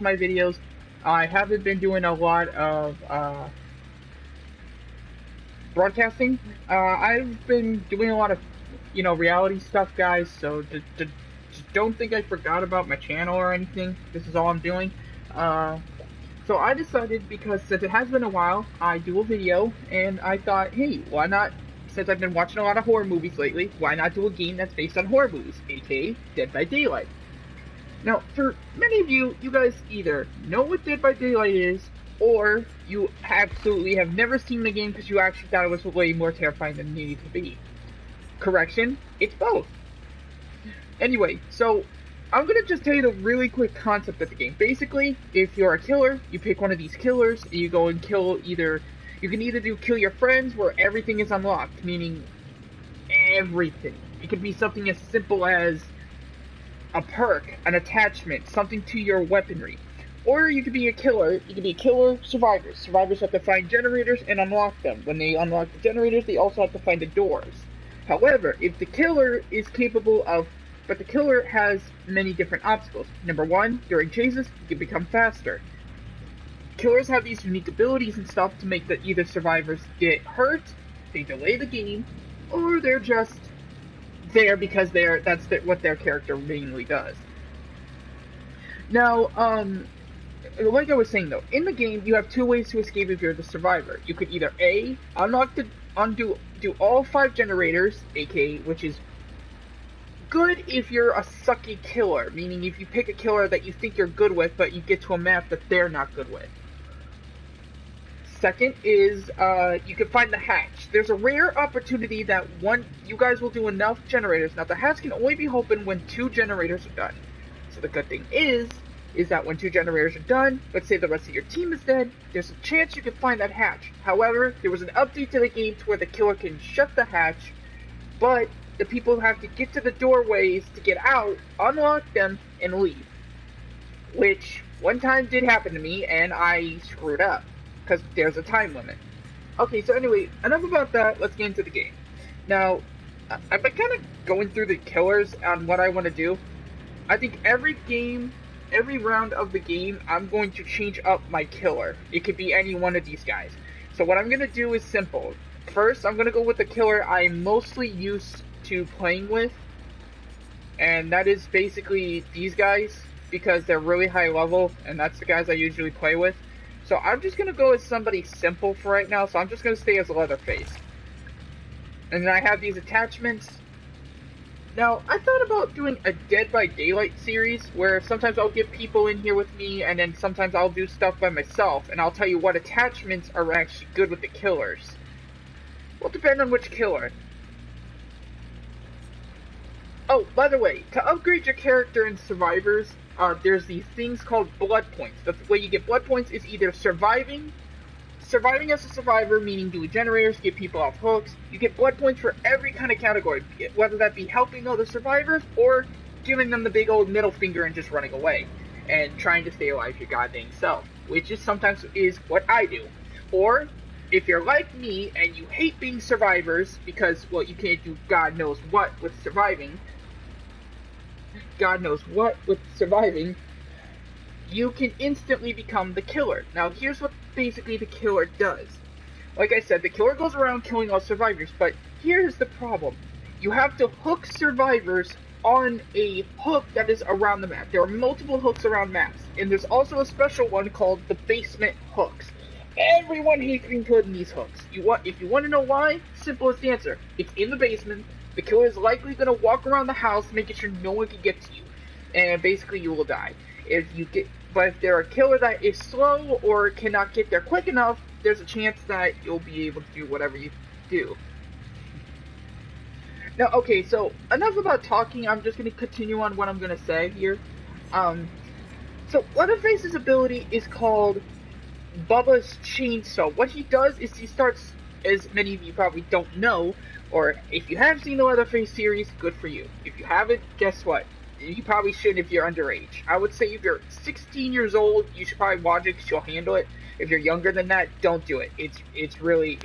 my videos. I haven't been doing a lot of broadcasting. I've been doing a lot of, reality stuff, guys. So just don't think I forgot about my channel or anything. This is all I'm doing. Uh, so I decided, because since it has been a while, I do a video, and I thought, hey, why not? Since I've been watching a lot of horror movies lately, why not do a game that's based on horror movies, aka Dead by Daylight? Now, for many of you, you guys either know what Dead by Daylight is, or you absolutely have never seen the game because you actually thought it was way more terrifying than it needed to be. Correction, it's both. Anyway, so I'm gonna just tell you the really quick concept of the game. Basically, if you're a killer, you pick one of these killers, and you go and kill either. You can either do kill your friends, where everything is unlocked, meaning everything. It could be something as simple as a perk, an attachment, something to your weaponry. Or you could be a killer. You could be a killer survivors. Survivors have to find generators and unlock them. When they unlock the generators, they also have to find the doors. However, if the killer is capable of, but the killer has many different obstacles. Number one, during chases, you can become faster. Killers have these unique abilities and stuff to make that either survivors get hurt, they delay the game, or they're just there because what their character mainly does. Now, like I was saying though, in the game you have two ways to escape if you're the survivor. You could either A, do all 5 generators, aka, which is good if you're a sucky killer, meaning if you pick a killer that you think you're good with, but you get to a map that they're not good with. Second is, you can find the hatch. There's a rare opportunity that you guys will do enough generators. Now, the hatch can only be opened when 2 generators are done. So the good thing is that when 2 generators are done, let's say the rest of your team is dead, there's a chance you can find that hatch. However, there was an update to the game to where the killer can shut the hatch, but the people have to get to the doorways to get out, unlock them, and leave. Which, one time did happen to me, and I screwed up, because there's a time limit. Okay, so anyway, enough about that, let's get into the game. Now, I've been kind of going through the killers on what I want to do. I think every round of the game, I'm going to change up my killer. It could be any one of these guys. So what I'm going to do is simple. First, I'm going to go with the killer I'm mostly used to playing with, and that is basically these guys, because they're really high level, and that's the guys I usually play with. So I'm just going to go as somebody simple for right now, so I'm just going to stay as Leatherface. And then I have these attachments. Now, I thought about doing a Dead by Daylight series, where sometimes I'll get people in here with me, and then sometimes I'll do stuff by myself, and I'll tell you what attachments are actually good with the killers. Will depend on which killer. Oh, by the way, to upgrade your character in Survivors, there's these things called blood points. The way you get blood points is either surviving as a survivor, meaning doing generators, get people off hooks. You get blood points for every kind of category, whether that be helping other survivors or giving them the big old middle finger and just running away and trying to stay alive your goddamn self, which is sometimes what I do. Or if you're like me and you hate being survivors because, well, you can't do God knows what with surviving, you can instantly become the killer. Now, here's what basically the killer does. Like I said, the killer goes around killing all survivors, but here's the problem. You have to hook survivors on a hook that is around the map. There are multiple hooks around maps, and there's also a special one called the basement hooks. Everyone hates being put in these hooks. If you want to know why, simplest answer. It's in the basement. The killer is likely going to walk around the house making sure no one can get to you. And basically you will die. But if they're a killer that is slow or cannot get there quick enough, there's a chance that you'll be able to do whatever you do. Now, okay, so enough about talking. I'm just going to continue on what I'm going to say here. So Leatherface's ability is called Bubba's Chainsaw. What he does is he starts, as many of you probably don't know, or if you have seen the Leatherface series, good for you. If you haven't, guess what? You probably should if you're underage. I would say if you're 16 years old, you should probably watch it because you'll handle it. If you're younger than that, don't do it. It's really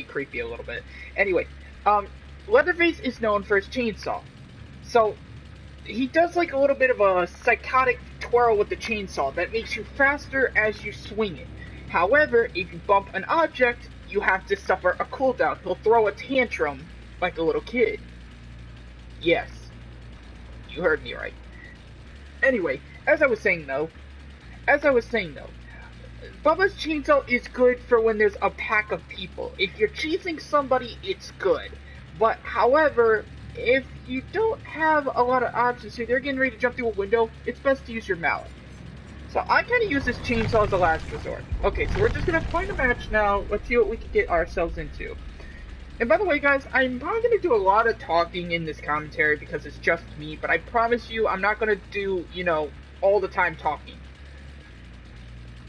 creepy a little bit. Anyway, Leatherface is known for his chainsaw. So he does like a little bit of a psychotic twirl with the chainsaw that makes you faster as you swing it. However, if you bump an object, you have to suffer a cooldown. He'll throw a tantrum like a little kid. Yes, you heard me right. Anyway, as I was saying though, Bubba's chainsaw is good for when there's a pack of people. If you're chasing somebody, it's good. But however, if you don't have a lot of options, so they're getting ready to jump through a window, it's best to use your mallet. So I kind of use this chainsaw as a last resort. Okay, so we're just going to find a match now. Let's see what we can get ourselves into. And by the way, guys, I'm probably going to do a lot of talking in this commentary because it's just me, but I promise you I'm not going to do, all the time talking.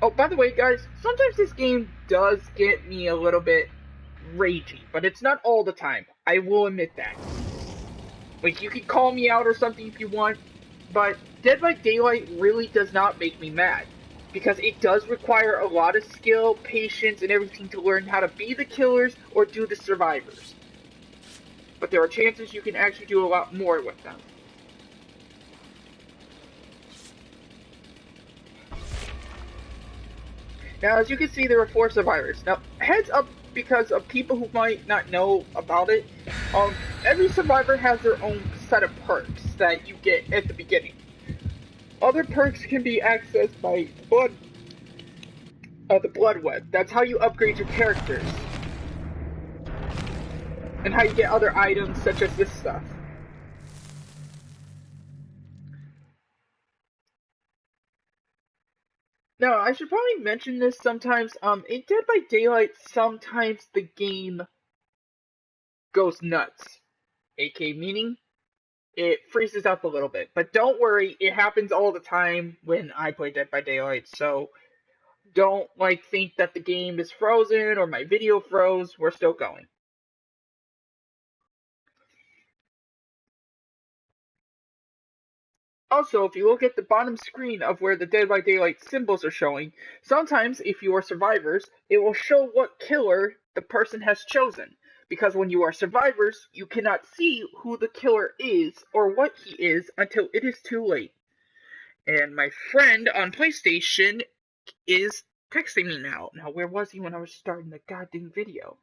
Oh, by the way, guys, sometimes this game does get me a little bit ragey, but it's not all the time. I will admit that. Like, you can call me out or something if you want, but Dead by Daylight really does not make me mad, because it does require a lot of skill, patience, and everything to learn how to be the killers or do the survivors. But there are chances you can actually do a lot more with them. Now, as you can see, there are 4 survivors. Now, heads up, because of people who might not know about it, every survivor has their own set of perks that you get at the beginning. Other perks can be accessed by the blood web. That's how you upgrade your characters. And how you get other items such as this stuff. Now, I should probably mention this sometimes. In Dead by Daylight, sometimes the game goes nuts. AK meaning it freezes up a little bit. But don't worry, it happens all the time when I play Dead by Daylight. So don't think that the game is frozen or my video froze. We're still going. Also, if you look at the bottom screen of where the Dead by Daylight symbols are showing, sometimes if you are survivors, it will show what killer the person has chosen. Because when you are survivors, you cannot see who the killer is or what he is until it is too late. And my friend on PlayStation is texting me now. Now, where was he when I was starting the goddamn video?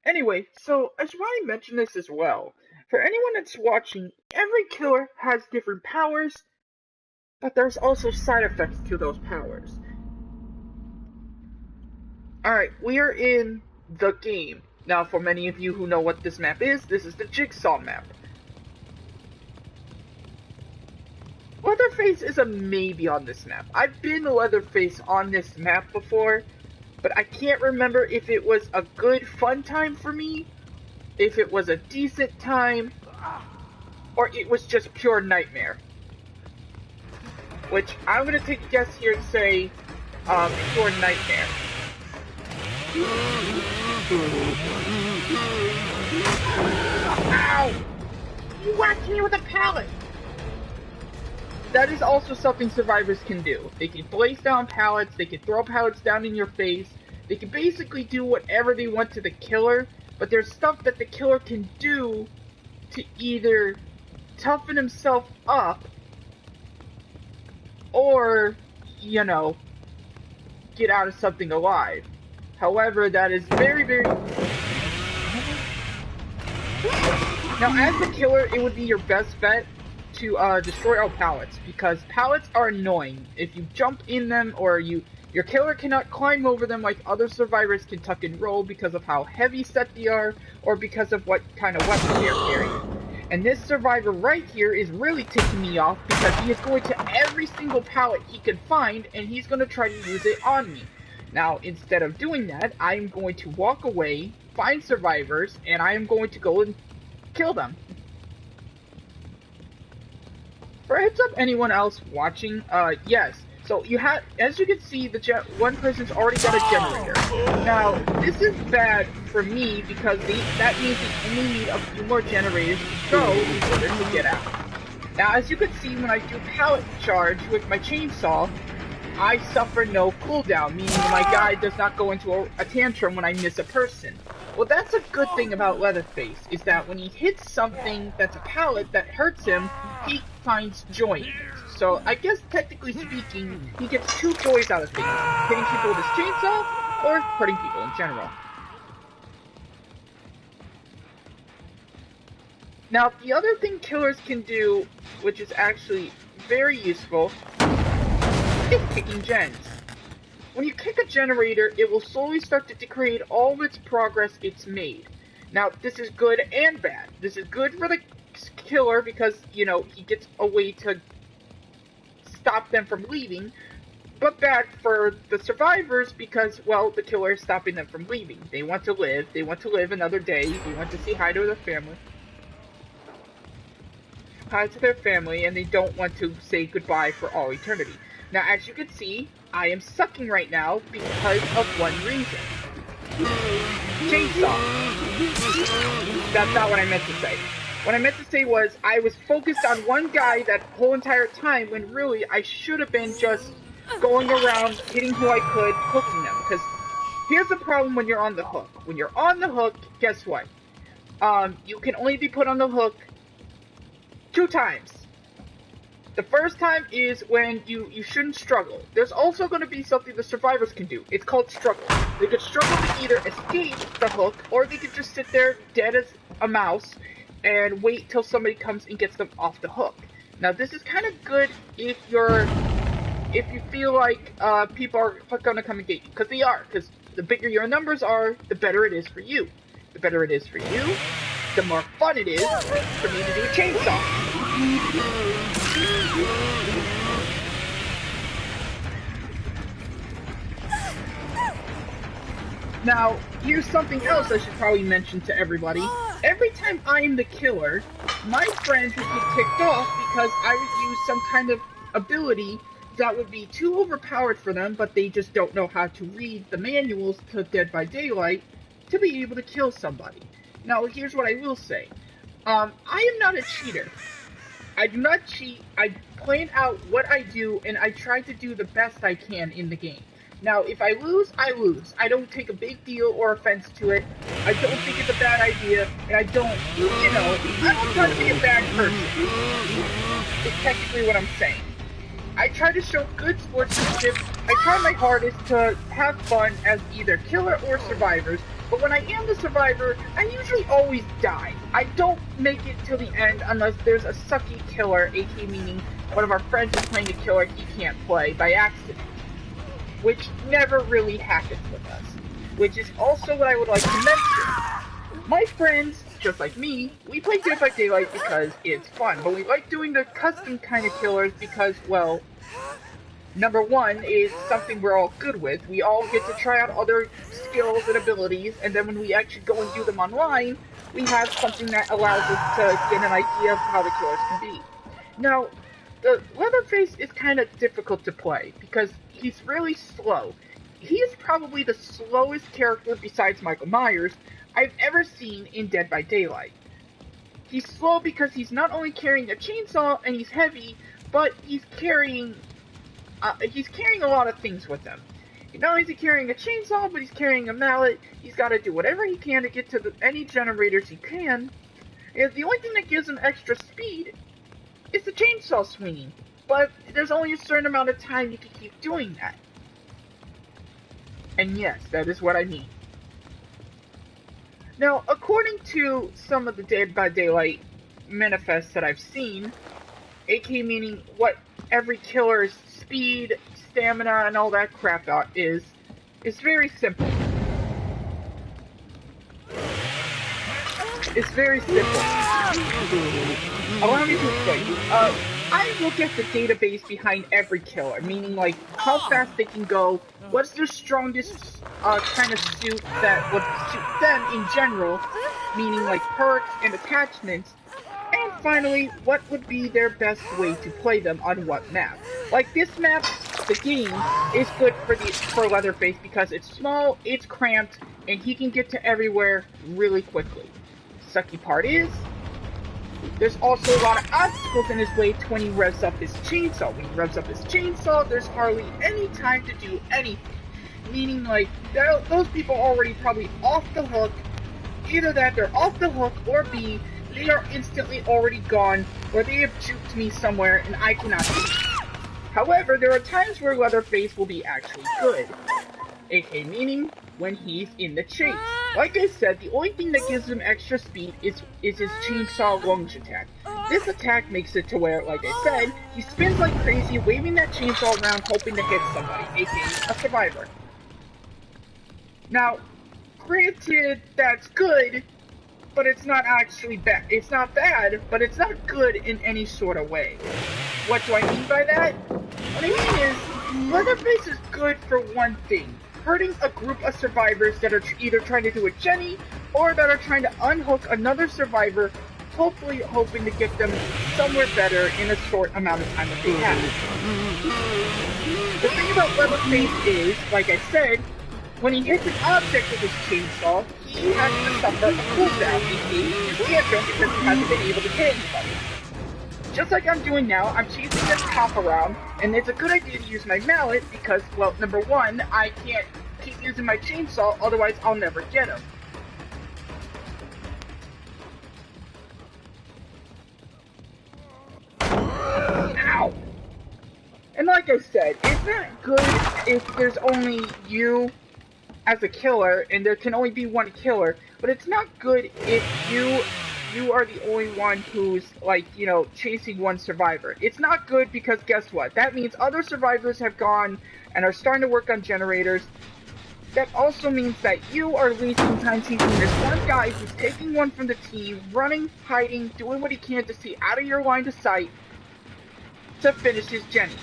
Anyway, so I should probably mention this as well. For anyone that's watching, every killer has different powers, but there's also side effects to those powers. Alright, we are in the game. Now, for many of you who know what this map is, this is the Jigsaw map. Leatherface is a maybe on this map. I've been to Leatherface on this map before, but I can't remember if it was a good fun time for me, if it was a decent time, or it was just pure nightmare. Which, I'm gonna take a guess here and say, pure nightmare. Ow! You whacked me with a pallet! That is also something survivors can do. They can place down pallets, they can throw pallets down in your face, they can basically do whatever they want to the killer, but there's stuff that the killer can do to either toughen himself up or, get out of something alive. However, that is very, very... Now, as the killer, it would be your best bet to destroy all pallets, because pallets are annoying. If you jump in them, or your killer cannot climb over them like other survivors can tuck and roll because of how heavy set they are, or because of what kind of weapon they are carrying. And this survivor right here is really ticking me off because he is going to every single pallet he can find, and he's going to try to use it on me. Now, instead of doing that, I'm going to walk away, find survivors, and I am going to go and kill them. For a heads up, anyone else watching, yes. So as you can see, one person's already got a generator. Now, this is bad for me because that means we only need a few more generators to go in order to get out. Now, as you can see, when I do pallet charge with my chainsaw, I suffer no cooldown, meaning my guy does not go into a tantrum when I miss a person. Well, that's a good thing about Leatherface, is that when he hits something that's a pallet that hurts him, he finds joy in it. So I guess technically speaking, he gets two joys out of things: hitting people with his chainsaw, or hurting people in general. Now, the other thing killers can do, which is actually very useful, is kicking gens. When you kick a generator, it will slowly start to degrade all of its progress it's made. Now, this is good and bad. This is good for the killer because, you know, he gets a way to stop them from leaving, but bad for the survivors because, well, the killer is stopping them from leaving. They want to live. They want to live another day. They want to say hi to their family. Hi to their family, and they don't want to say goodbye for all eternity. Now, as you can see, I am sucking right now because of one reason. Chainsaw. That's not what I meant to say. What I meant to say was I was focused on one guy that whole entire time when really I should have been just going around hitting who I could, hooking them. Because here's the problem when you're on the hook. When you're on the hook, guess what? You can only be put on the hook 2 times. The first time is when you shouldn't struggle. There's also going to be something the survivors can do. It's called struggle. They could struggle to either escape the hook, or they could just sit there dead as a mouse and wait till somebody comes and gets them off the hook. Now, this is kind of good if you feel like people are going to come and get you, because they are. Because the bigger your numbers are, the better it is for you. The better it is for you, the more fun it is for me to do a chainsaw. Now, here's something else I should probably mention to everybody. Every time I'm the killer, my friends would get kicked off because I would use some kind of ability that would be too overpowered for them, but they just don't know how to read the manuals to Dead by Daylight to be able to kill somebody. Now, here's what I will say. I am not a cheater. I do not cheat. I plan out what I do, and I try to do the best I can in the game. Now, if I lose, I lose. I don't take a big deal or offense to it. I don't think it's a bad idea, and I don't, I don't try to be a bad person. It's technically what I'm saying. I try to show good sportsmanship. I try my hardest to have fun as either killer or survivors, but when I am the survivor, I usually always die. I don't make it till the end unless there's a sucky killer, aka meaning one of our friends is playing a killer he can't play by accident, which never really happens with us, which is also what I would like to mention. My friends, just like me, we play Dead by Daylight because it's fun, but we like doing the custom kind of killers because, well, number one is something we're all good with. We all get to try out other skills and abilities, and then when we actually go and do them online, we have something that allows us to get an idea of how the killers can be. Now, the Leatherface is kind of difficult to play because he's really slow. He is probably the slowest character besides Michael Myers I've ever seen in Dead by Daylight. He's slow because he's not only carrying a chainsaw and he's heavy, but he's carrying a lot of things with him. Not only is he carrying a chainsaw, but he's carrying a mallet. He's got to do whatever he can to get to any generators he can. And the only thing that gives him extra speed is the chainsaw swinging. But there's only a certain amount of time you can keep doing that. And yes, that is what I mean. Now, according to some of the Dead by Daylight manifests that I've seen, aka meaning what every killer's speed, stamina, and all that crap is very simple. It's very simple. Allow me to explain. I look at the database behind every killer, meaning like how fast they can go, what's their strongest kind of suit that would suit them in general, meaning like perks and attachments, and finally, what would be their best way to play them on what map. Like this map, the game, is good for Leatherface because it's small, it's cramped, and he can get to everywhere really quickly. The sucky part is, there's also a lot of obstacles in his way to when he revs up his chainsaw. When he revs up his chainsaw, there's hardly any time to do anything. Meaning, like, those people are already probably off the hook, Either that they're off the hook, or B, they are instantly already gone, or they have juked me somewhere and I cannot see. However, there are times where Leatherface will be actually good, aka meaning when he's in the chase. Like I said, the only thing that gives him extra speed is his chainsaw lunge attack. This attack makes it to where, like I said, he spins like crazy, waving that chainsaw around hoping to hit somebody, aka a survivor. Now, granted, that's good, but it's not actually bad. It's not bad, but it's not good in any sort of way. What do I mean by that? What I mean is, Leatherface is good for one thing: hurting a group of survivors that are either trying to do a Jenny, or that are trying to unhook another survivor, hopefully hoping to get them somewhere better in a short amount of time that they have. The thing about Leatherface is, like I said, when he hits an object with his chainsaw, he has to suffer a cooldown, aka his tantrum, because he hasn't been able to hit anybody. Just like I'm doing now, I'm chasing this cop around, and it's a good idea to use my mallet because, well, number one, I can't keep using my chainsaw, otherwise I'll never get him. Ow! And like I said, it's not good if there's only you as a killer, and there can only be one killer, but it's not good if you are the only one who's, like, you know, chasing one survivor. It's not good because guess what? That means other survivors have gone and are starting to work on generators. That also means that you are wasting time chasing this one guy who's taking one from the team, running, hiding, doing what he can to stay out of your line of sight to finish his Jenny.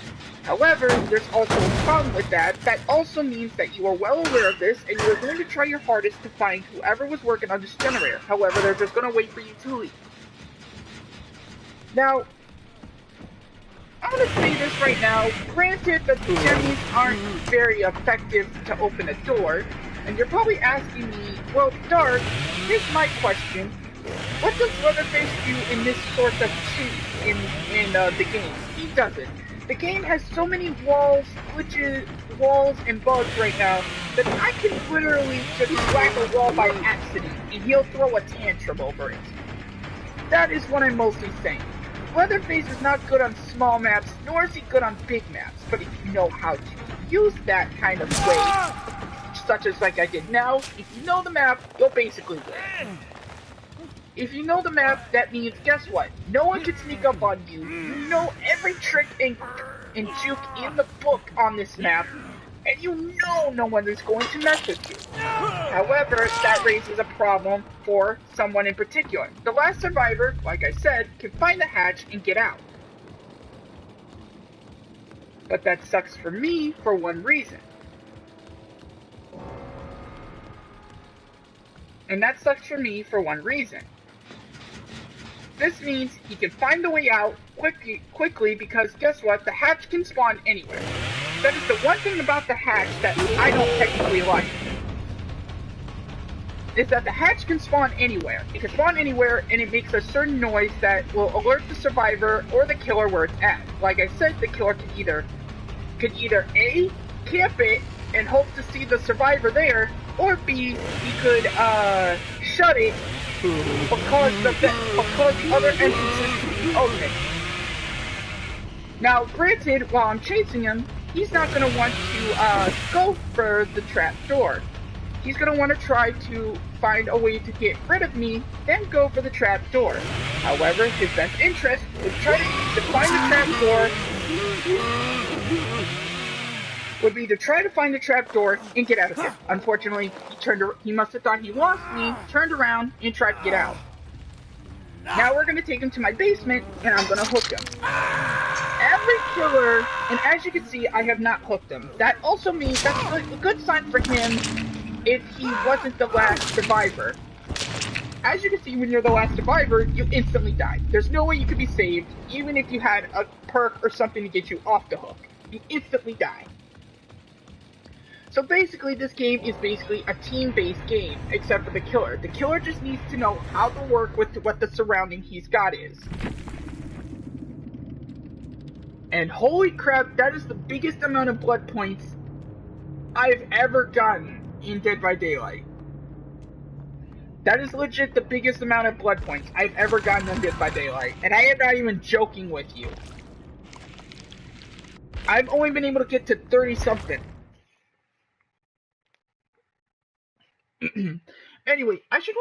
However, there's also a problem with that. That also means that you are well aware of this, and you are going to try your hardest to find whoever was working on this generator. However, they're just going to wait for you to leave. Now, I'm going to say this right now. Granted that the Jennies aren't very effective to open a door, and you're probably asking me, well, Dark, here's my question. What does Leatherface do in this sort of chase in the game? He doesn't. The game has so many walls, glitches, walls, and bugs right now that I can literally just whack a wall by accident and he'll throw a tantrum over it. That is what I'm mostly saying. Leatherface is not good on small maps, nor is he good on big maps, but if you know how to use that kind of way, such as like I did now, if you know the map, you'll basically win. If you know the map, that means, guess what? No one can sneak up on you. You know every trick and juke in the book on this map, and you know no one is going to mess with you. However, that raises a problem for someone in particular. The last survivor, like I said, can find the hatch and get out. But that sucks for me for one reason. And that sucks for me for one reason. This means he can find the way out quickly because guess what? The hatch can spawn anywhere. That is the one thing about the hatch that I don't technically like. Is that the hatch can spawn anywhere. It can spawn anywhere and it makes a certain noise that will alert the survivor or the killer where it's at. Like I said, the killer could either A, camp it and hope to see the survivor there, or B, he could shut it because the other entrances open. Now, granted, while I'm chasing him, he's not going to want to go for the trap door. He's going to want to try to find a way to get rid of me, then go for the trap door. However, his best interest would try to find the trap door. Would be to try to find the trap door and get out of here. Unfortunately, he must have thought he lost me, turned around, and tried to get out. Now we're going to take him to my basement, and I'm going to hook him. Every killer, and as you can see, I have not hooked him. That also means that's a good sign for him if he wasn't the last survivor. As you can see, when you're the last survivor, you instantly die. There's no way you could be saved, even if you had a perk or something to get you off the hook. You instantly die. So basically, this game is basically a team-based game, except for the killer. The killer just needs to know how to work with what the surrounding he's got is. And holy crap, that is the biggest amount of blood points I've ever gotten in Dead by Daylight. That is legit the biggest amount of blood points I've ever gotten on Dead by Daylight, and I am not even joking with you. I've only been able to get to 30 something. Anyway, I should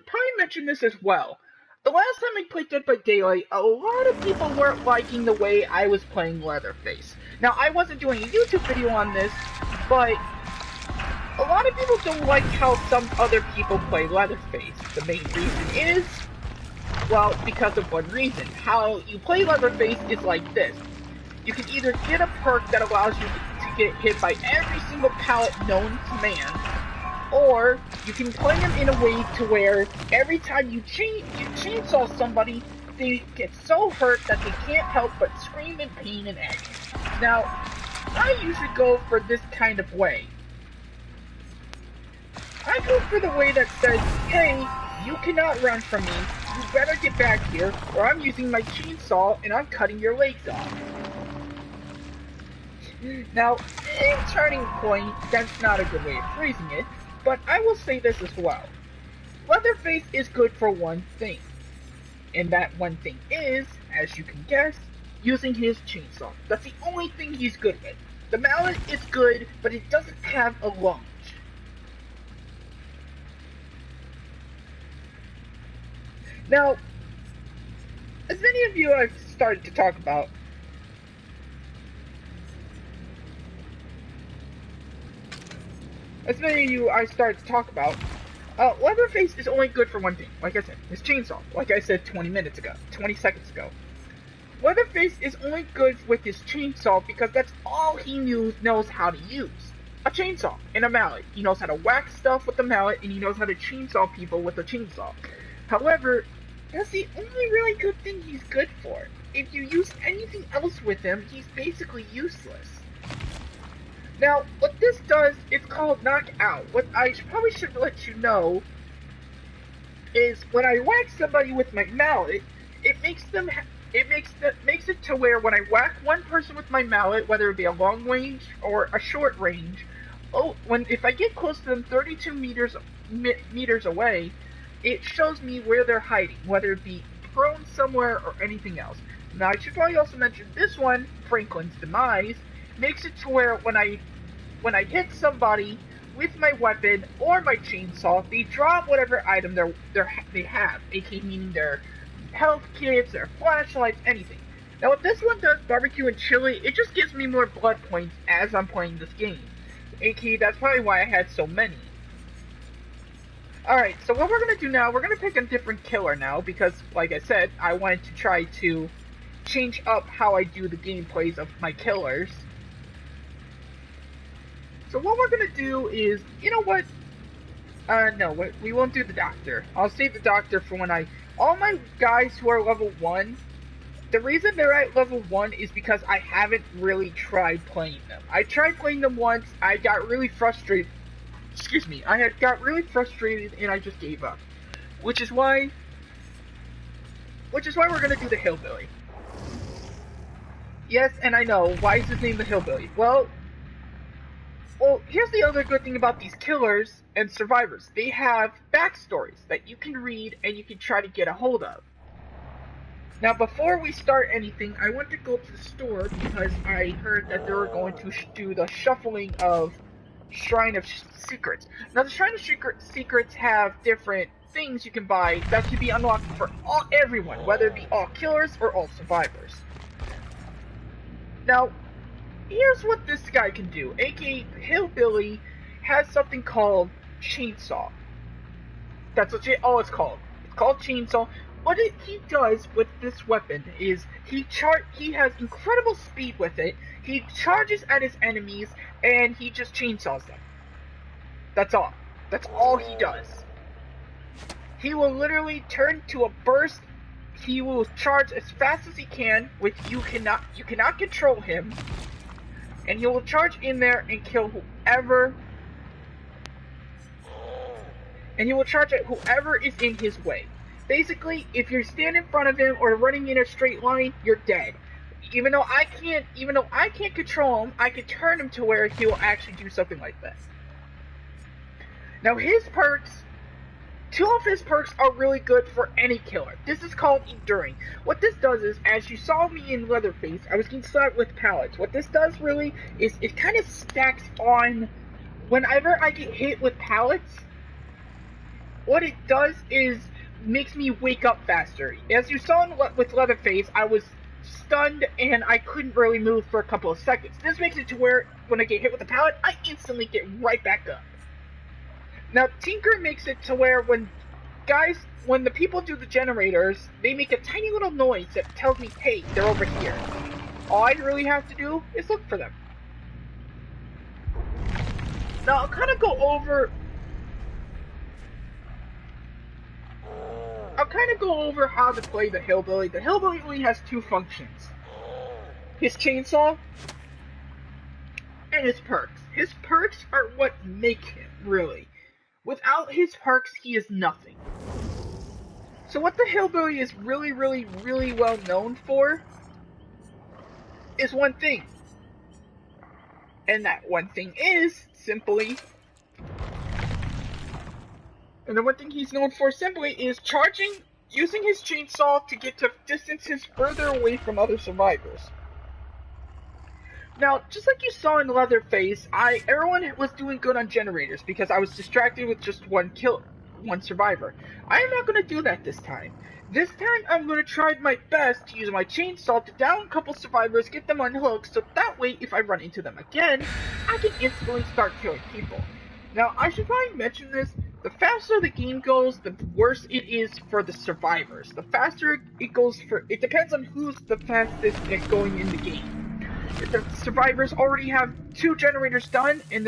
probably mention this as well. The last time I played Dead by Daylight, a lot of people weren't liking the way I was playing Leatherface. Now, I wasn't doing a YouTube video on this, but a lot of people don't like how some other people play Leatherface. The main reason is, well, because of one reason. How you play Leatherface is like this. You can either get a perk that allows you to get hit by every single pallet known to man, or you can play him in a way to where every time you chainsaw somebody, they get so hurt that they can't help but scream in pain and agony. Now, I usually go for this kind of way. I go for the way that says, hey, you cannot run from me, you better get back here, or I'm using my chainsaw and I'm cutting your legs off. Now, in Turning Point, that's not a good way of phrasing it, but I will say this as well. Leatherface is good for one thing. And that one thing is, as you can guess, using his chainsaw. That's the only thing he's good with. The mallet is good, but it doesn't have a lunge. Now, as many of you I've started to talk about, Leatherface is only good for one thing, like I said, his chainsaw, like I said 20 seconds ago. Leatherface is only good with his chainsaw because that's all he knows how to use. A chainsaw and a mallet. He knows how to whack stuff with the mallet, and he knows how to chainsaw people with a chainsaw. However, that's the only really good thing he's good for. If you use anything else with him, he's basically useless. Now, what this does, it's called knockout. What I probably should let you know is when I whack somebody with my mallet, it makes it to where when I whack one person with my mallet, whether it be a long range or a short range, if I get close to them 32 meters away, it shows me where they're hiding, whether it be prone somewhere or anything else. Now, I should probably also mention this one, Franklin's Demise, makes it to where when I hit somebody with my weapon or my chainsaw, they drop whatever item they have, aka meaning their health kits, their flashlights, anything. Now what this one does, barbecue and chili, it just gives me more blood points as I'm playing this game. Aka that's probably why I had so many. Alright, so what we're going to do now, we're going to pick a different killer now, because like I said, I wanted to try to change up how I do the gameplays of my killers. So what we're going to do is, you know what? No, we won't do the doctor. I'll save the doctor for when all my guys who are level 1, the reason they're at level 1 is because I haven't really tried playing them. I tried playing them once, I got really frustrated. Excuse me, I got really frustrated and I just gave up. Which is why we're going to do the Hillbilly. Yes, and I know, why is his name the Hillbilly? Well, here's the other good thing about these killers and survivors. They have backstories that you can read and you can try to get a hold of. Now, before we start anything, I want to go to the store because I heard that they were going to do the shuffling of Shrine of Secrets. Now, the Shrine of Secrets have different things you can buy that can be unlocked for everyone, whether it be all killers or all survivors. Now, here's what this guy can do. aka Hillbilly has something called Chainsaw. That's what it's called. It's called Chainsaw. What he does with this weapon is he has incredible speed with it. He charges at his enemies and he just chainsaws them. That's all. That's all he does. He will literally turn to a burst. He will charge as fast as he can. You cannot control him. And he will charge in there and kill whoever. And he will charge at whoever is in his way. Basically, if you stand in front of him or running in a straight line, you're dead. Even though I can't control him, I can turn him to where he will actually do something like this. Now his perks two of his perks are really good for any killer. This is called Enduring. What this does is, as you saw me in Leatherface, I was getting slapped with pallets. What this does really is it kind of stacks on. Whenever I get hit with pallets, what it does is makes me wake up faster. As you saw with Leatherface, I was stunned and I couldn't really move for a couple of seconds. This makes it to where when I get hit with a pallet, I instantly get right back up. Now, Tinker makes it to where when the people do the generators, they make a tiny little noise that tells me, hey, they're over here. All I really have to do is look for them. Now, I'll kind of go over how to play the Hillbilly. The Hillbilly only has two functions. His chainsaw and his perks. His perks are what make him, really. Without his perks, he is nothing. So what the Hillbilly is really, really, really well known for is one thing. And that one thing is simply... And the one thing he's known for simply is using his chainsaw to get to distances further away from other survivors. Now, just like you saw in Leatherface, everyone was doing good on generators because I was distracted with just one survivor. I am not going to do that this time. This time, I'm going to try my best to use my chainsaw to down a couple survivors, get them unhooked, so that way, if I run into them again, I can instantly start killing people. Now, I should probably mention this. The faster the game goes, the worse it is for the survivors. The faster it goes it depends on who's the fastest at going in the game. If the survivors already have 2 generators done and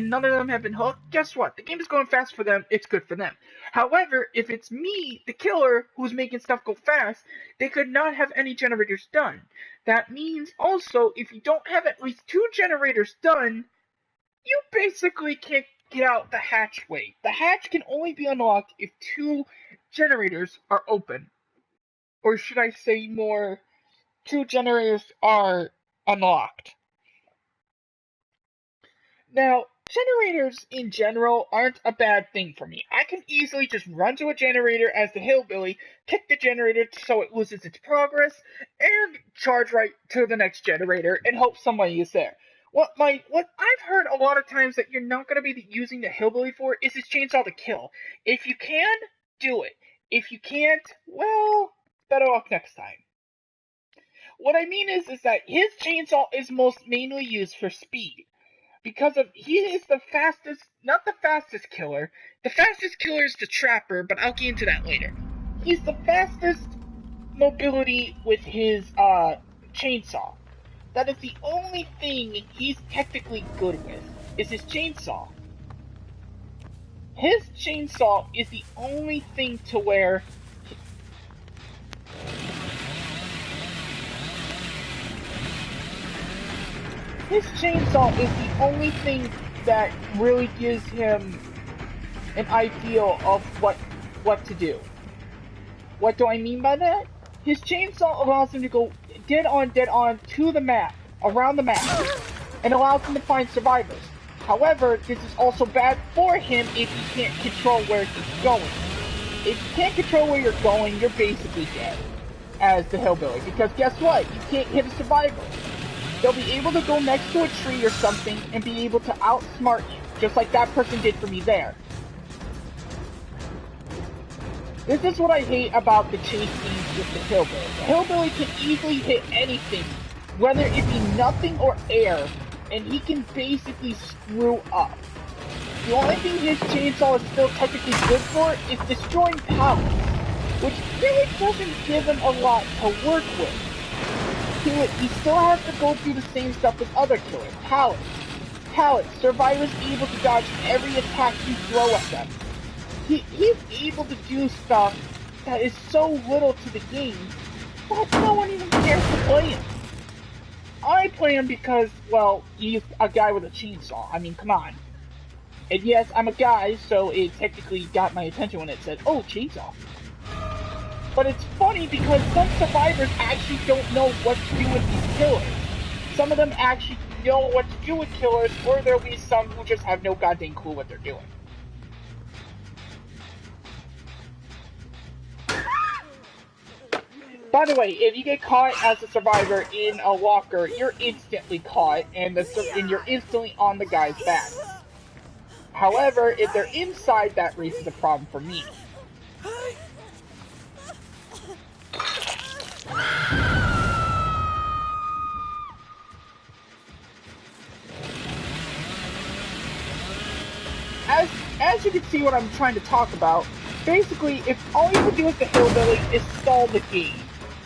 none of them have been hooked, guess what? The game is going fast for them, it's good for them. However, if it's me, the killer, who's making stuff go fast, they could not have any generators done. That means also, if you don't have at least 2 generators done, you basically can't get out the hatchway. The hatch can only be unlocked if 2 generators are open. Or should I say more, 2 generators are unlocked. Now, generators in general aren't a bad thing for me. I can easily just run to a generator as the Hillbilly, kick the generator so it loses its progress, and charge right to the next generator and hope somebody is there. What I've heard a lot of times that you're not going to be using the Hillbilly for is his chainsaw to kill. If you can, do it. If you can't, well, better luck next time. What I mean is that his chainsaw is most mainly used for speed. Because he is the fastest, not the fastest killer. The fastest killer is the Trapper, but I'll get into that later. He's the fastest mobility with his chainsaw. That is the only thing he's technically good with, is his chainsaw. His chainsaw is the only thing to where... His chainsaw is the only thing that really gives him an idea of what to do. What do I mean by that? His chainsaw allows him to go dead on to the map, around the map, and allows him to find survivors. However, this is also bad for him if he can't control where he's going. If you can't control where you're going, you're basically dead as the Hillbilly. Because guess what? You can't hit a survivor. They'll be able to go next to a tree or something and be able to outsmart you, just like that person did for me there. This is what I hate about the chase scenes with the Hillbilly. The Hillbilly can easily hit anything, whether it be nothing or air, and he can basically screw up. The only thing his chainsaw is still technically good for is destroying pallets, which really doesn't give him a lot to work with. He still has to go through the same stuff as other killers. Pallets, survivors able to dodge every attack you throw at them. He's able to do stuff that is so little to the game that no one even cares to play him. I play him because, well, he's a guy with a chainsaw. I mean, come on. And yes, I'm a guy, so it technically got my attention when it said, oh, chainsaw. But it's funny because some survivors actually don't know what to do with these killers. Some of them actually know what to do with killers, or there'll be some who just have no goddamn clue what they're doing. By the way, if you get caught as a survivor in a locker, you're instantly caught, and you're instantly on the guy's back. However, if they're inside, that raises a problem for me. As you can see what I'm trying to talk about, basically, if all you can do with the hillbilly is stall the game,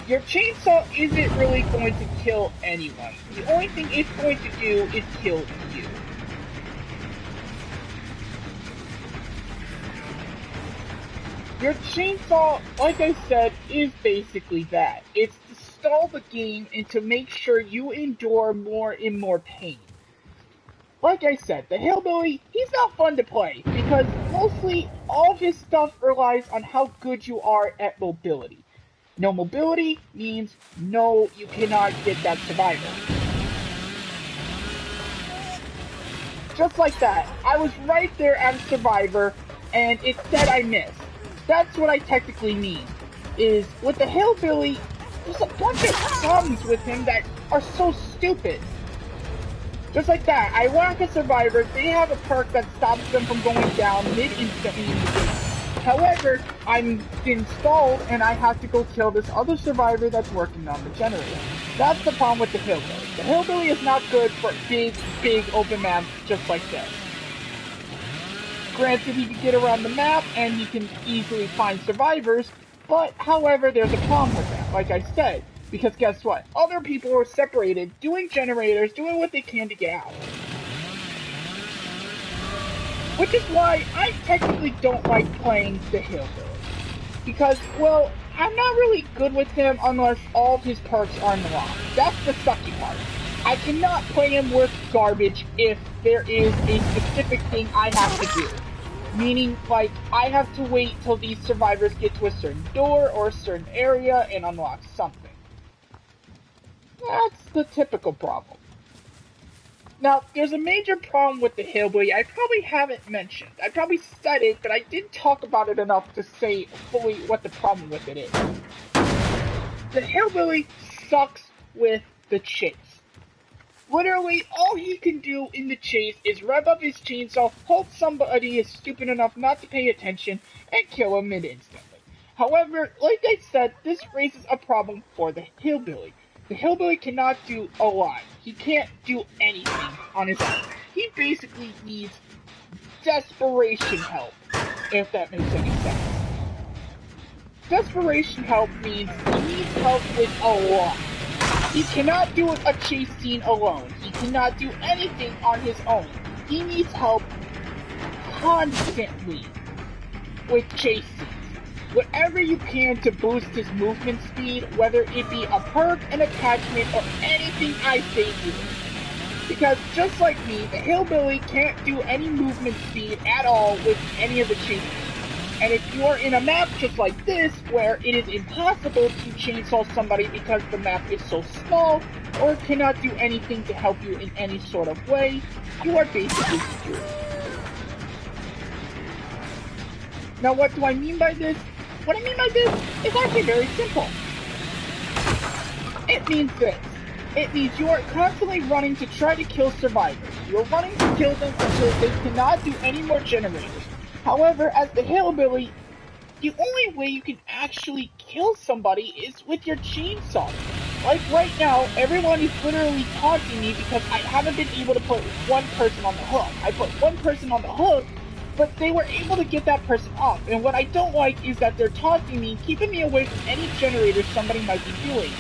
your chainsaw isn't really going to kill anyone. The only thing it's going to do is kill you. Your chainsaw, like I said, is basically that. It's to stall the game and to make sure you endure more and more pain. Like I said, the hillbilly, he's not fun to play, because mostly all of his stuff relies on how good you are at mobility. No mobility means no, you cannot get that survivor. Just like that, I was right there at a survivor, and it said I missed. That's what I technically mean, is with the hillbilly, there's a bunch of problems with him that are so stupid. Just like that, I whack a survivor, they have a perk that stops them from going down mid-instantly in the game. However, I'm installed and I have to go kill this other survivor that's working on the generator. That's the problem with the hillbilly. The hillbilly is not good for big open maps just like this. Granted, he can get around the map and he can easily find survivors, but however, there's a problem with that, like I said. Because guess what? Other people are separated, doing generators, doing what they can to get out. Which is why I technically don't like playing the hillbilly. Because, well, I'm not really good with him unless all of his perks are unlocked. That's the sucky part. I cannot play him with garbage if there is a specific thing I have to do. Meaning, like, I have to wait till these survivors get to a certain door or a certain area and unlock something. That's the typical problem. Now, there's a major problem with the hillbilly I probably haven't mentioned. I probably said it, but I didn't talk about it enough to say fully what the problem with it is. The hillbilly sucks with the chase. Literally, all he can do in the chase is rev up his chainsaw, hope somebody is stupid enough not to pay attention, and kill him instantly. However, like I said, this raises a problem for the hillbilly. The hillbilly cannot do a lot. He can't do anything on his own. He basically needs desperation help, if that makes any sense. Desperation help means he needs help with a lot. He cannot do a chase scene alone. He cannot do anything on his own. He needs help constantly with chase scenes. Whatever you can to boost his movement speed, whether it be a perk, an attachment, or anything I say do. Because just like me, the hillbilly can't do any movement speed at all with any of the chases. And if you're in a map just like this, where it is impossible to chainsaw somebody because the map is so small, or cannot do anything to help you in any sort of way, you are basically screwed. Now what do I mean by this? What I mean by this is actually very simple. It means this. It means you are constantly running to try to kill survivors. You're running to kill them until they cannot do any more generators. However, as the hillbilly, the only way you can actually kill somebody is with your chainsaw. Like right now, everyone is literally taunting me because I haven't been able to put one person on the hook. I put one person on the hook, but they were able to get that person off. And what I don't like is that they're taunting me, keeping me away from any generators somebody might be doing.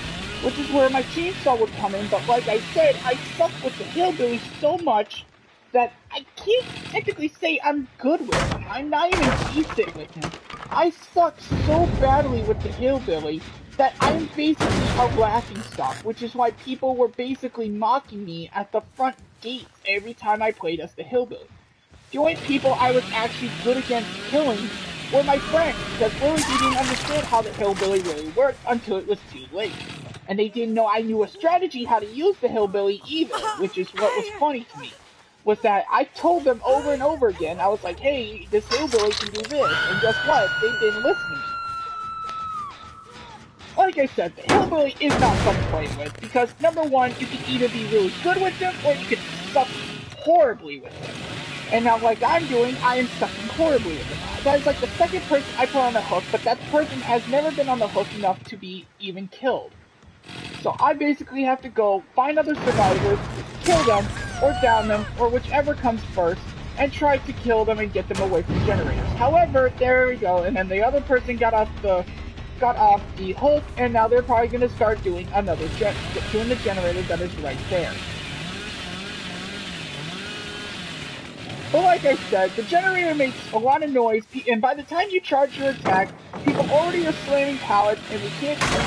Which is where my chainsaw would come in, but like I said, I suck with the hillbilly so much that I can't technically say I'm good with him. I'm not even decent with him. I suck so badly with the hillbilly that I'm basically a laughingstock, which is why people were basically mocking me at the front gates every time I played as the hillbilly. The only people I was actually good against killing were my friends, because really they didn't understand how the hillbilly really worked until it was too late. And they didn't know I knew a strategy how to use the hillbilly either, which is what was funny to me. Was that I told them over and over again, I was like, hey, this hillbilly can do this, and guess what? They didn't listen to me. Like I said, the hillbilly is not fun to play with because number one, you can either be really good with them or you can suck horribly with them. And now, like I'm doing, I am sucking horribly with them. That is like the second person I put on the hook, but that person has never been on the hook enough to be even killed. So I basically have to go find other survivors, kill them, or down them, or whichever comes first, and try to kill them and get them away from generators. However, there we go, and then the other person got off the hook, and now they're probably going to start doing doing the generator that is right there. But like I said, the generator makes a lot of noise, and by the time you charge your attack, people already are slamming pallets, and we can't do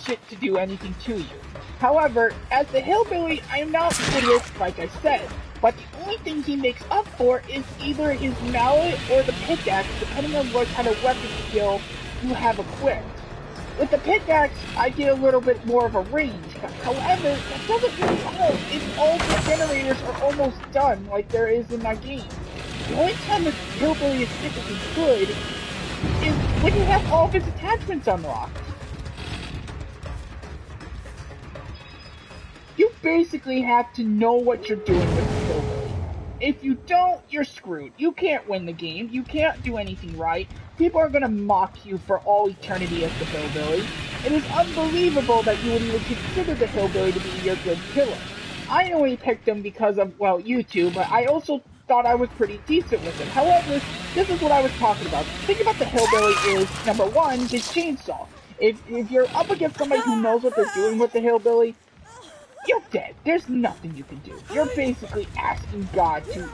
shit to do anything to you. However, as the hillbilly, I am not good with, like I said, but the only thing he makes up for is either his mallet or the pickaxe, depending on what kind of weapon skill you have equipped. With the pickaxe, I get a little bit more of a range. However, that doesn't really help if all the generators are almost done, like there is in that game. The only time the hillbilly is typically good is when you have all of his attachments unlocked. You basically have to know what you're doing with the hillbilly. If you don't, you're screwed. You can't win the game. You can't do anything right. People are going to mock you for all eternity as the hillbilly. It is unbelievable that you would even consider the hillbilly to be your good killer. I only picked him because of, well, YouTube, but I also thought I was pretty decent with him. However, this is what I was talking about. The thing about the hillbilly is, number one, his chainsaw. If you're up against somebody who knows what they're doing with the hillbilly, you're dead. There's nothing you can do. You're basically asking God to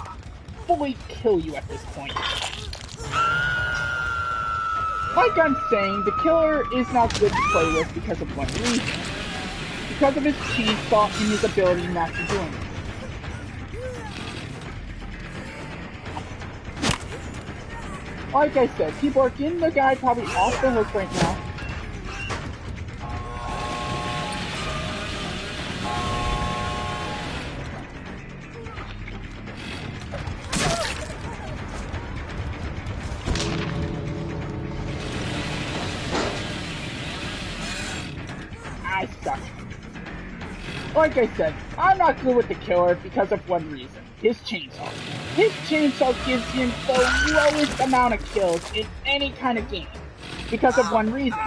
fully kill you at this point. Like I'm saying, the killer is not good to play with because of one reason. Because of his chainsaw and his ability not to do anything. Like I said, people are getting the guy probably off the hook right now. I suck. Like I said, I'm not good with the killer because of one reason. His chainsaw. His chainsaw gives him the lowest amount of kills in any kind of game. Because of one reason.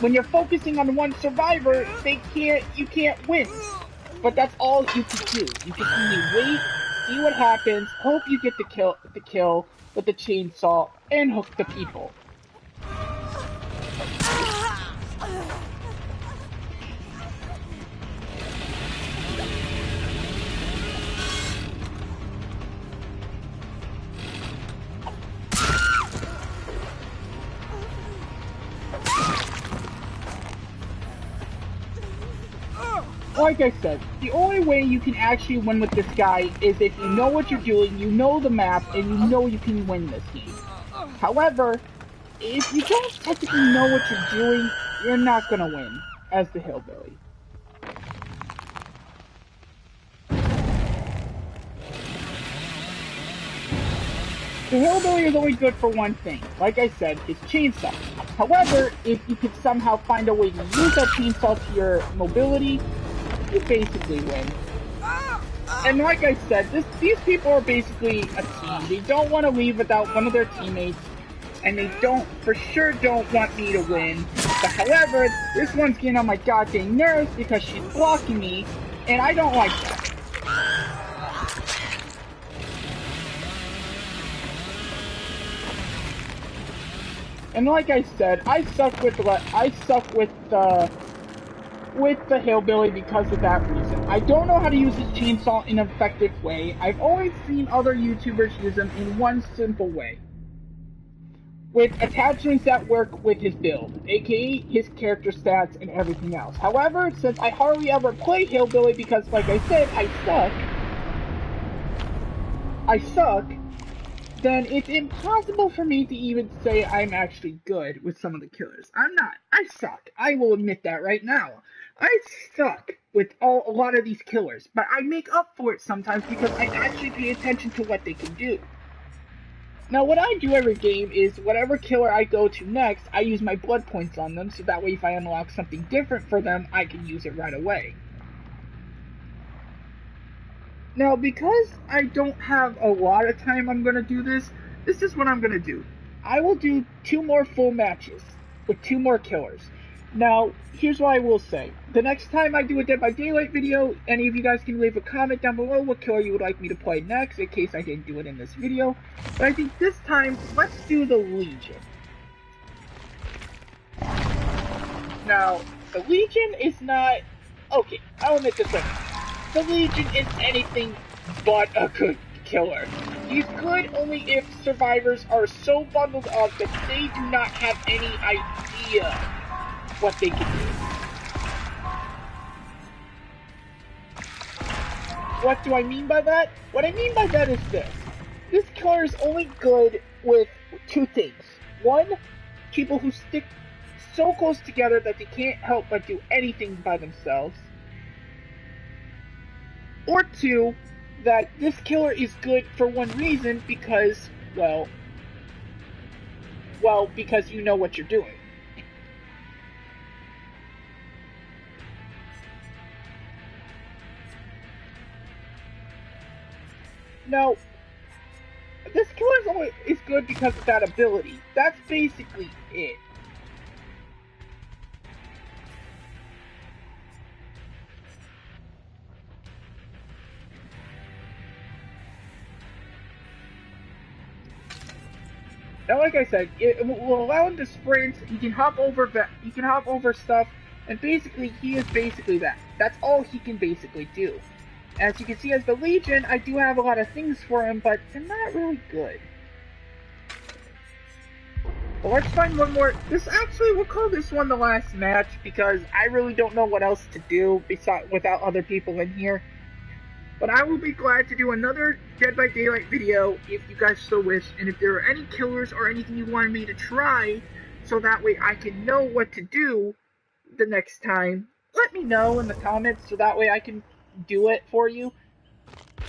When you're focusing on one survivor, you can't win. But that's all you can do. You can only wait, see what happens, hope you get the kill with the chainsaw, and hook the people. Like I said, the only way you can actually win with this guy is if you know what you're doing, you know the map, and you know you can win this game. However, if you don't technically know what you're doing, you're not gonna win as the hillbilly. The hillbilly is only good for one thing, like I said, his chainsaw. However, if you could somehow find a way to use that chainsaw to your mobility, you basically win. And like I said, these people are basically a team. They don't want to leave without one of their teammates, and they for sure don't want me to win. But however, this one's getting on my goddamn nerves because she's blocking me, and I don't like that. And like I said, I suck with the hillbilly because of that reason. I don't know how to use his chainsaw in an effective way. I've always seen other YouTubers use him in one simple way. With attachments that work with his build, aka his character stats and everything else. However, since I hardly ever play hillbilly because, like I said, I suck, then it's impossible for me to even say I'm actually good with some of the killers. I'm not. I suck. I will admit that right now. I suck with a lot of these killers, but I make up for it sometimes because I actually pay attention to what they can do. Now, what I do every game is whatever killer I go to next, I use my blood points on them, so that way if I unlock something different for them, I can use it right away. Now, because I don't have a lot of time I'm going to do this, this is what I'm going to do. I will do 2 more full matches with 2 more killers. Now, here's what I will say. The next time I do a Dead by Daylight video, any of you guys can leave a comment down below what killer you would like me to play next, in case I didn't do it in this video. But I think this time, let's do the Legion. Now, the Legion is not... Okay, I'll admit this right now. The Legion is anything but a good killer. He's good only if survivors are so bundled up that they do not have any idea what they can do. What do I mean by that? What I mean by that is this. This killer is only good with 2 things. 1, people who stick so close together that they can't help but do anything by themselves. Or 2, that this killer is good for one reason, because, well, because you know what you're doing. Now, this killer is good because of that ability. That's basically it. Now, like I said, it will allow him to sprint. He can hop over stuff, and basically, he is basically that. That's all he can basically do. As you can see, as the Legion, I do have a lot of things for him, but they're not really good. Well, let's find one more. We'll call this one the last match, because I really don't know what else to do without other people in here. But I will be glad to do another Dead by Daylight video if you guys so wish, and if there are any killers or anything you wanted me to try, so that way I can know what to do the next time, let me know in the comments, so that way I can do it for you.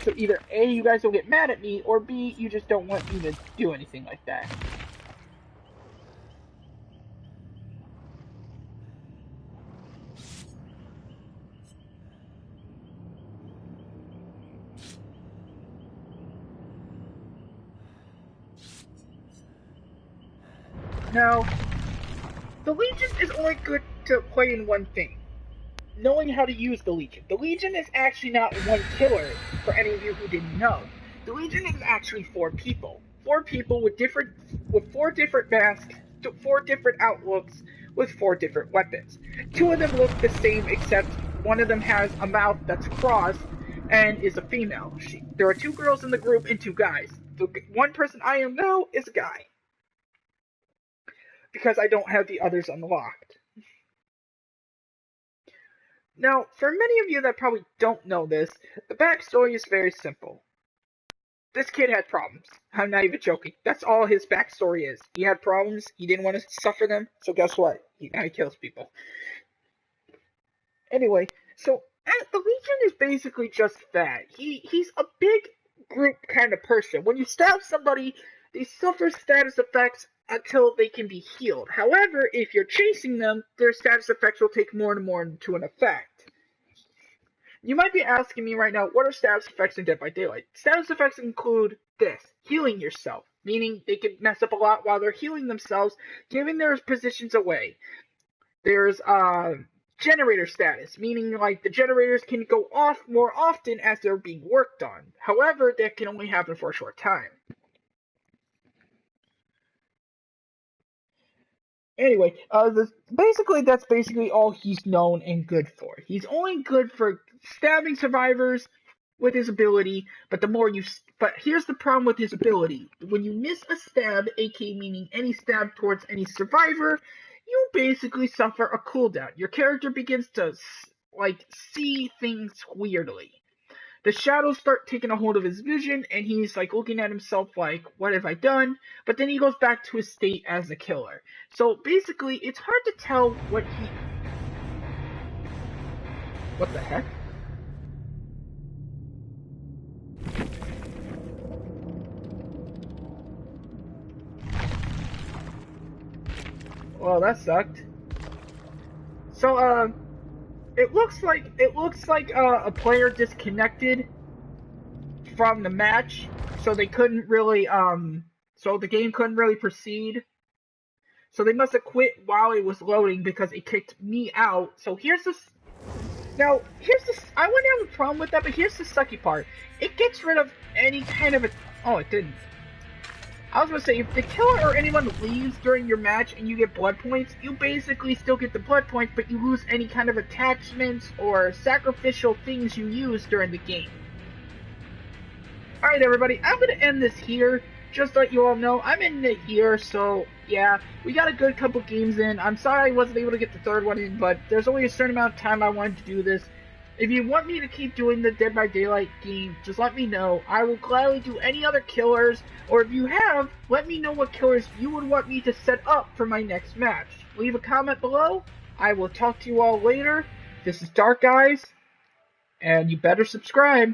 So either A, you guys will get mad at me, or B, you just don't want me to do anything like that. Now, the Legion is only good to play in one thing. Knowing how to use the Legion. The Legion is actually not one killer, for any of you who didn't know. The Legion is actually 4 people. 4 people with 4 different masks, 4 different outlooks, with 4 different weapons. 2 of them look the same, except one of them has a mouth that's crossed and is a female. There are 2 girls in the group and 2 guys. The one person I am now is a guy, because I don't have the others unlocked. Now, for many of you that probably don't know this, the backstory is very simple. This kid had problems. I'm not even joking. That's all his backstory is. He had problems, he didn't want to suffer them, so guess what? Now he kills people. Anyway, so the Legion is basically just that. He's a big group kind of person. When you stab somebody, they suffer status effects until they can be healed. However, if you're chasing them, their status effects will take more and more into an effect. You might be asking me right now, what are status effects in Dead by Daylight? Status effects include this: healing yourself, meaning they can mess up a lot while they're healing themselves, giving their positions away. There's generator status, meaning like the generators can go off more often as they're being worked on. However, that can only happen for a short time. Anyway, that's basically all he's known and good for. He's only good for stabbing survivors with his ability, but here's the problem with his ability. When you miss a stab, aka meaning any stab towards any survivor, you basically suffer a cooldown. Your character begins to, see things weirdly. The shadows start taking a hold of his vision, and he's looking at himself like, what have I done? But then he goes back to his state as a killer. So basically, it's hard to tell what the heck? well, that sucked. So, it looks like a player disconnected from the match, so they couldn't really, so the game couldn't really proceed. So they must have quit while it was loading because it kicked me out. So here's this. Now, I wouldn't have a problem with that, but here's the sucky part. It gets rid of any kind of a. Oh, it didn't. I was gonna say, if the killer or anyone leaves during your match and you get blood points, you basically still get the blood points, but you lose any kind of attachments or sacrificial things you use during the game. Alright everybody, I'm gonna end this here. Just to let you all know, I'm ending it here, so yeah, we got a good couple games in. I'm sorry I wasn't able to get the third one in, but there's only a certain amount of time I wanted to do this. If you want me to keep doing the Dead by Daylight game, just let me know. I will gladly do any other killers, or if you have, let me know what killers you would want me to set up for my next match. Leave a comment below. I will talk to you all later. This is Dark Eyes, and you better subscribe.